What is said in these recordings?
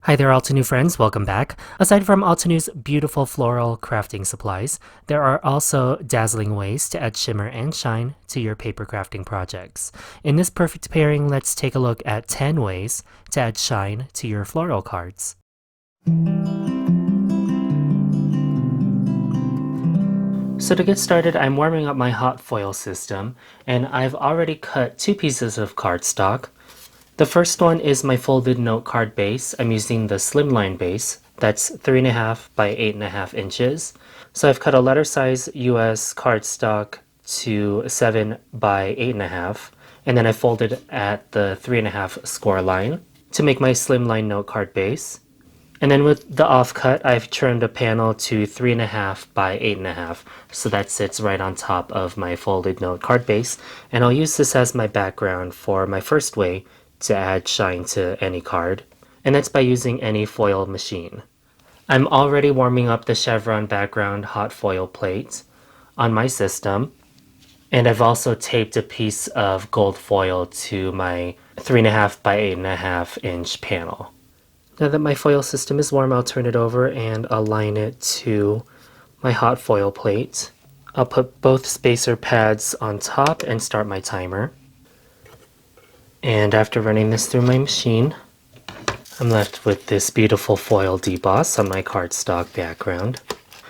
Hi there, Altenew friends, welcome back. Aside from Altenew's beautiful floral crafting supplies, there are also dazzling ways to add shimmer and shine to your paper crafting projects. In this perfect pairing, let's take a look at 10 ways to add shine to your floral cards. So to get started, I'm warming up my hot foil system, and I've already cut 2 pieces of cardstock. The first one is my folded note card base. I'm using the slimline base. That's 3.5 by 8.5 inches. So I've cut a letter size US cardstock to 7 by 8.5, and then I folded at the 3.5 score line to make my slimline note card base. And then with the offcut, I've trimmed a panel to 3.5 by 8.5, so that sits right on top of my folded note card base. And I'll use this as my background for my first way to add shine to any card, and that's by using any foil machine. I'm already warming up the Chevron background hot foil plate on my system, and I've also taped a piece of gold foil to my 3.5 by 8.5 inch panel. Now that my foil system is warm, I'll turn it over and align it to my hot foil plate. I'll put both spacer pads on top and start my timer. And after running this through my machine, I'm left with this beautiful foil deboss on my cardstock background.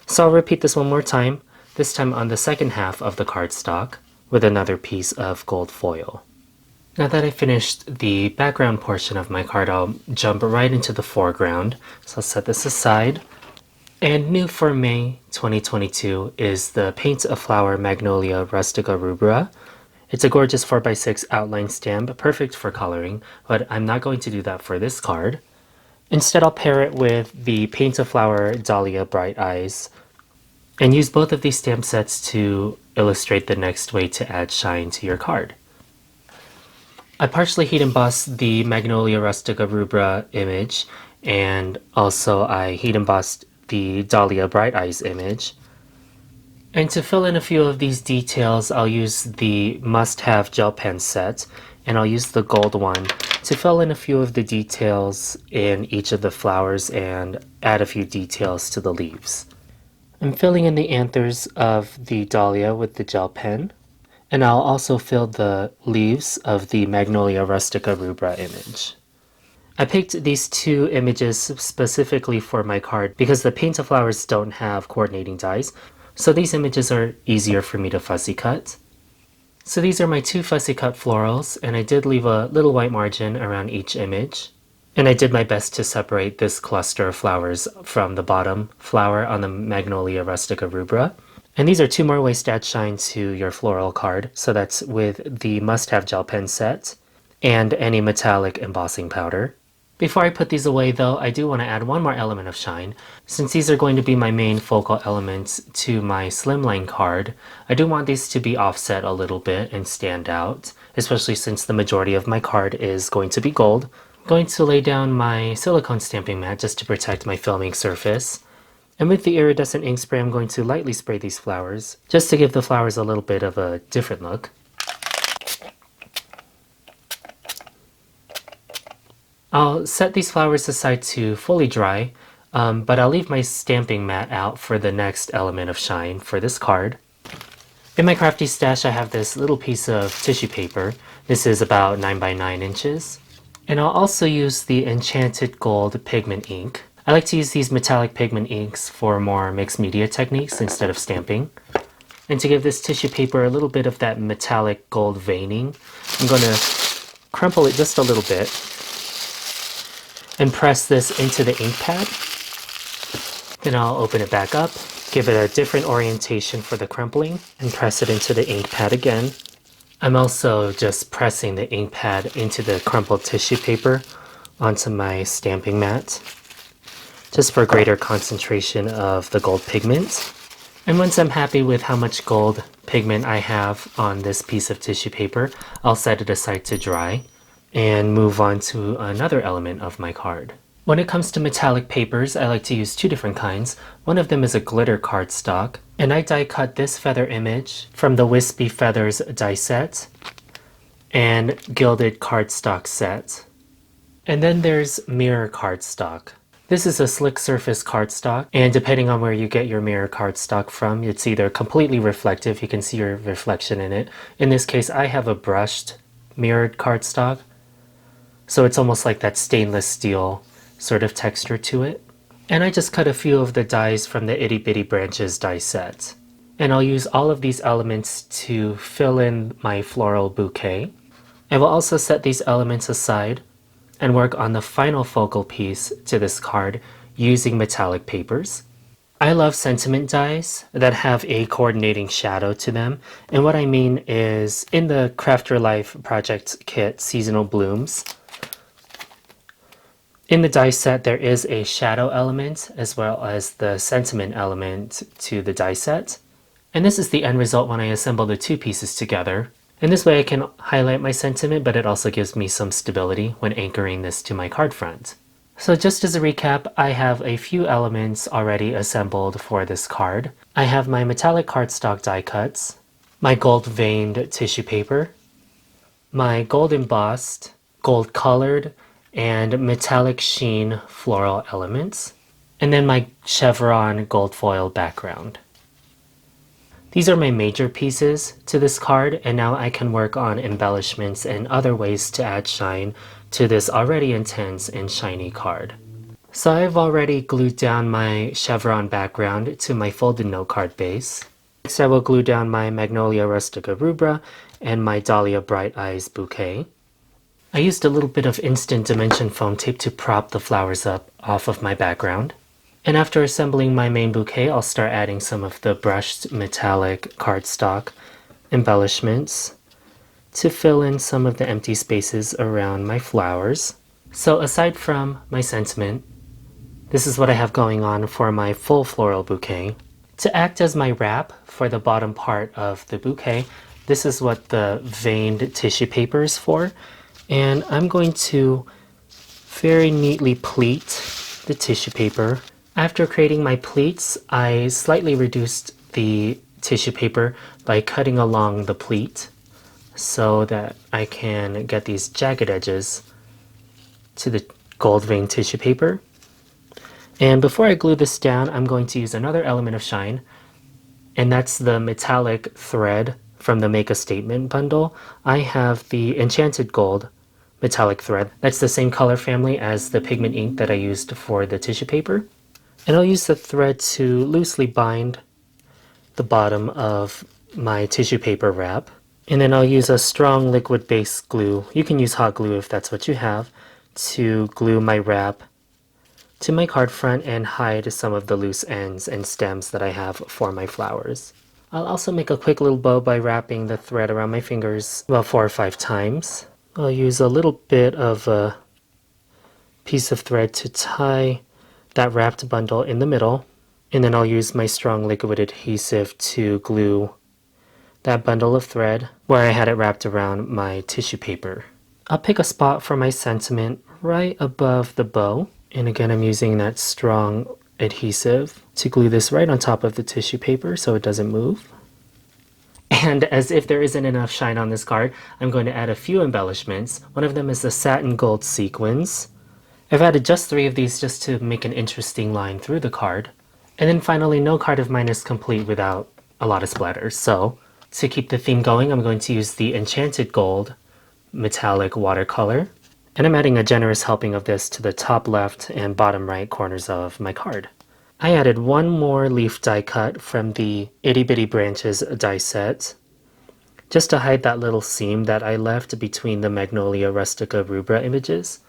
So I'll repeat this one more time, this time on the second half of the cardstock with another piece of gold foil. Now that I finished the background portion of my card, I'll jump right into the foreground. So I'll set this aside. And new for May 2022 is the Paint a Flower Magnolia Rustica Rubra. It's a gorgeous 4x6 outline stamp, perfect for coloring, but I'm not going to do that for this card. Instead, I'll pair it with the Paint a Flower Dahlia Bright Eyes and use both of these stamp sets to illustrate the next way to add shine to your card. I partially heat embossed the Magnolia Rustica Rubra image, and also I heat embossed the Dahlia Bright Eyes image. And to fill in a few of these details, I'll use the must-have gel pen set, and I'll use the gold one to fill in a few of the details in each of the flowers and add a few details to the leaves. I'm filling in the anthers of the Dahlia with the gel pen, and I'll also fill the leaves of the Magnolia Rustica Rubra image. I picked these two images specifically for my card because the Paint a Flowers don't have coordinating dies, so these images are easier for me to fussy cut. So these are my 2 fussy cut florals, and I did leave a little white margin around each image. And I did my best to separate this cluster of flowers from the bottom flower on the Magnolia Rustica Rubra. And these are 2 more ways to add shine to your floral card, so that's with the must-have gel pen set and any metallic embossing powder. Before I put these away though, I do want to add one more element of shine. Since these are going to be my main focal elements to my slimline card, I do want these to be offset a little bit and stand out, especially since the majority of my card is going to be gold. I'm going to lay down my silicone stamping mat just to protect my filming surface. And with the iridescent ink spray, I'm going to lightly spray these flowers, just to give the flowers a little bit of a different look. I'll set these flowers aside to fully dry, but I'll leave my stamping mat out for the next element of shine for this card. In my crafty stash, I have this little piece of tissue paper. This is about 9 by 9 inches. And I'll also use the Enchanted Gold Pigment ink. I like to use these metallic pigment inks for more mixed media techniques instead of stamping. And to give this tissue paper a little bit of that metallic gold veining, I'm going to crumple it just a little bit and press this into the ink pad. Then I'll open it back up, give it a different orientation for the crumpling, and press it into the ink pad again. I'm also just pressing the ink pad into the crumpled tissue paper onto my stamping mat, just for greater concentration of the gold pigment. And once I'm happy with how much gold pigment I have on this piece of tissue paper, I'll set it aside to dry and move on to another element of my card. When it comes to metallic papers, I like to use 2 different kinds. One of them is a glitter cardstock, and I die cut this feather image from the Wispy Feathers die set and Gilded Cardstock Set. And then there's mirror cardstock. This is a slick surface cardstock, and depending on where you get your mirror cardstock from, it's either completely reflective, you can see your reflection in it. In this case, I have a brushed mirrored cardstock, so it's almost like that stainless steel sort of texture to it. And I just cut a few of the dies from the Itty Bitty Branches die set. And I'll use all of these elements to fill in my floral bouquet. I will also set these elements aside and work on the final focal piece to this card using metallic papers. I love sentiment dies that have a coordinating shadow to them, and what I mean is in the Craft Your Life project kit Seasonal Blooms, in the die set there is a shadow element as well as the sentiment element to the die set, and this is the end result when I assemble the two pieces together. And this way I can highlight my sentiment, but it also gives me some stability when anchoring this to my card front. So just as a recap, I have a few elements already assembled for this card. I have my metallic cardstock die cuts, my gold veined tissue paper, my gold embossed, gold colored, and metallic sheen floral elements, and then my chevron gold foil background. These are my major pieces to this card, and now I can work on embellishments and other ways to add shine to this already intense and shiny card. So I've already glued down my chevron background to my folded note card base. Next I will glue down my Magnolia Rustica Rubra and my Dahlia Bright Eyes bouquet. I used a little bit of instant dimension foam tape to prop the flowers up off of my background. And after assembling my main bouquet, I'll start adding some of the brushed metallic cardstock embellishments to fill in some of the empty spaces around my flowers. So aside from my sentiment, this is what I have going on for my full floral bouquet. To act as my wrap for the bottom part of the bouquet, this is what the veined tissue paper is for. And I'm going to very neatly pleat the tissue paper. After creating my pleats, I slightly reduced the tissue paper by cutting along the pleat so that I can get these jagged edges to the gold vein tissue paper. And before I glue this down, I'm going to use another element of shine, and that's the metallic thread from the Make a Statement bundle. I have the Enchanted Gold metallic thread. That's the same color family as the pigment ink that I used for the tissue paper. And I'll use the thread to loosely bind the bottom of my tissue paper wrap. And then I'll use a strong liquid base glue, you can use hot glue if that's what you have, to glue my wrap to my card front and hide some of the loose ends and stems that I have for my flowers. I'll also make a quick little bow by wrapping the thread around my fingers about 4 or 5 times. I'll use a little bit of a piece of thread to tie that wrapped bundle in the middle, and then I'll use my strong liquid adhesive to glue that bundle of thread where I had it wrapped around my tissue paper. I'll pick a spot for my sentiment right above the bow, and again I'm using that strong adhesive to glue this right on top of the tissue paper so it doesn't move. And as if there isn't enough shine on this card, I'm going to add a few embellishments. One of them is the Satin Gold Sequins. I've added just 3 of these just to make an interesting line through the card. And then finally, no card of mine is complete without a lot of splatters. So to keep the theme going, I'm going to use the Enchanted Gold metallic watercolor. And I'm adding a generous helping of this to the top left and bottom right corners of my card. I added one more leaf die cut from the Itty Bitty Branches die set, just to hide that little seam that I left between the Magnolia Rustica Rubra images.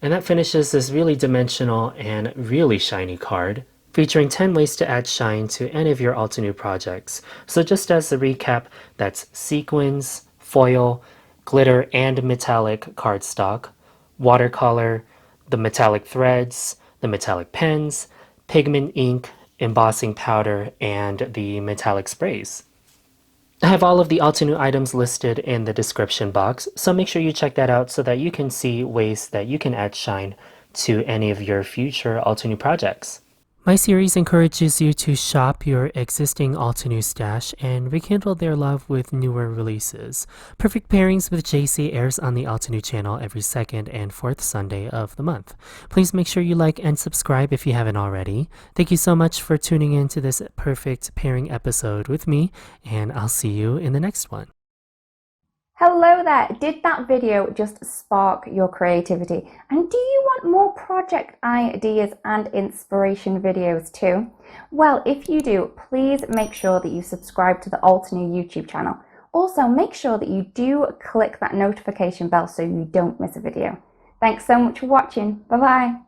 And that finishes this really dimensional and really shiny card, featuring 10 ways to add shine to any of your Altenew projects. So just as a recap, that's sequins, foil, glitter and metallic cardstock, watercolor, the metallic threads, the metallic pens, pigment ink, embossing powder, and the metallic sprays. I have all of the Altenew items listed in the description box, so make sure you check that out so that you can see ways that you can add shine to any of your future Altenew projects. My series encourages you to shop your existing Altenew stash and rekindle their love with newer releases. Perfect Pairings with Jaycee airs on the Altenew channel every second and fourth Sunday of the month. Please make sure you like and subscribe if you haven't already. Thank you so much for tuning in to this perfect pairing episode with me, and I'll see you in the next one. Hello there! Did that video just spark your creativity? And do you want more project ideas and inspiration videos too? Well, if you do, please make sure that you subscribe to the Altenew YouTube channel. Also, make sure that you do click that notification bell so you don't miss a video. Thanks so much for watching. Bye bye!